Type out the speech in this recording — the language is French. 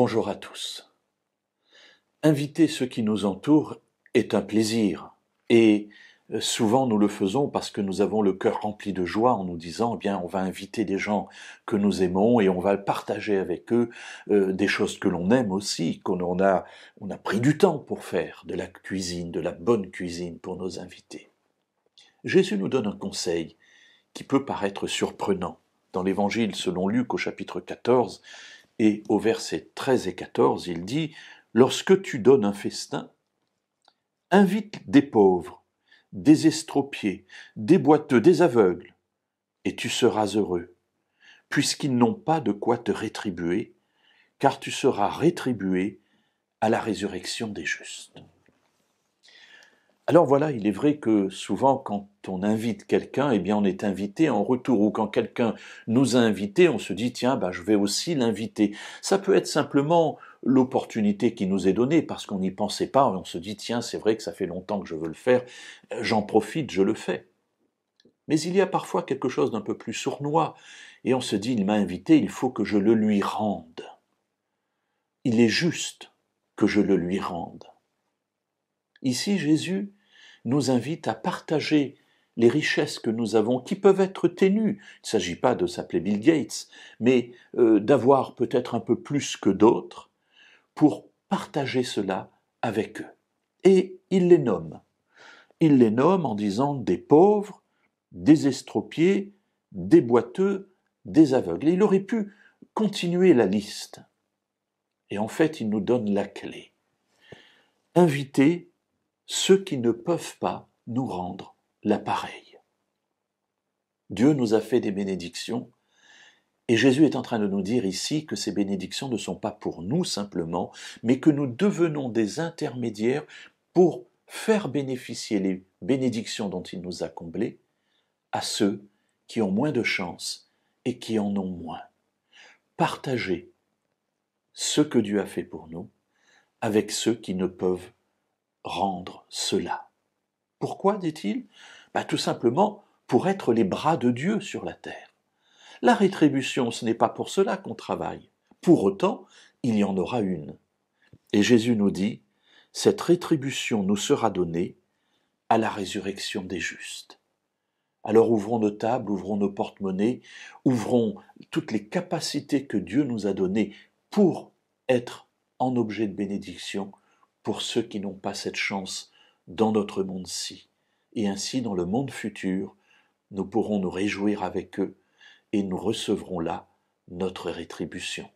Bonjour à tous. Inviter ceux qui nous entourent est un plaisir et souvent nous le faisons parce que nous avons le cœur rempli de joie en nous disant, eh bien, on va inviter des gens que nous aimons et on va partager avec eux des choses que l'on aime aussi, on a pris du temps pour faire, de la cuisine, de la bonne cuisine pour nos invités. Jésus nous donne un conseil qui peut paraître surprenant. Dans l'Évangile selon Luc au chapitre 14, et au verset 13 et 14, il dit « Lorsque tu donnes un festin, invite des pauvres, des estropiés, des boiteux, des aveugles, et tu seras heureux, puisqu'ils n'ont pas de quoi te rétribuer, car tu seras rétribué à la résurrection des justes. » Alors voilà, il est vrai que souvent quand on invite quelqu'un, eh bien on est invité en retour, ou quand quelqu'un nous a invités, on se dit tiens, je vais aussi l'inviter. Ça peut être simplement l'opportunité qui nous est donnée parce qu'on n'y pensait pas, on se dit tiens, c'est vrai que ça fait longtemps que je veux le faire, j'en profite, je le fais. Mais il y a parfois quelque chose d'un peu plus sournois, et on se dit il m'a invité, il faut que je le lui rende. Il est juste que je le lui rende. Ici, Jésus nous invite à partager les richesses que nous avons, qui peuvent être ténues. Il ne s'agit pas de s'appeler Bill Gates, mais d'avoir peut-être un peu plus que d'autres pour partager cela avec eux. Et il les nomme. Il les nomme en disant des pauvres, des estropiés, des boiteux, des aveugles. Et il aurait pu continuer la liste. Et en fait, il nous donne la clé. Inviter ceux qui ne peuvent pas nous rendre l'appareil. Dieu nous a fait des bénédictions et Jésus est en train de nous dire ici que ces bénédictions ne sont pas pour nous simplement, mais que nous devenons des intermédiaires pour faire bénéficier les bénédictions dont il nous a comblés à ceux qui ont moins de chance et qui en ont moins. Partager ce que Dieu a fait pour nous avec ceux qui ne peuvent rendre cela. Pourquoi, dit-il ? Tout simplement pour être les bras de Dieu sur la terre. La rétribution, ce n'est pas pour cela qu'on travaille. Pour autant, il y en aura une. Et Jésus nous dit, cette rétribution nous sera donnée à la résurrection des justes. Alors ouvrons nos tables, ouvrons nos porte-monnaies, ouvrons toutes les capacités que Dieu nous a données pour être en objet de bénédiction pour ceux qui n'ont pas cette chance dans notre monde-ci. Et ainsi, dans le monde futur, nous pourrons nous réjouir avec eux et nous recevrons là notre rétribution.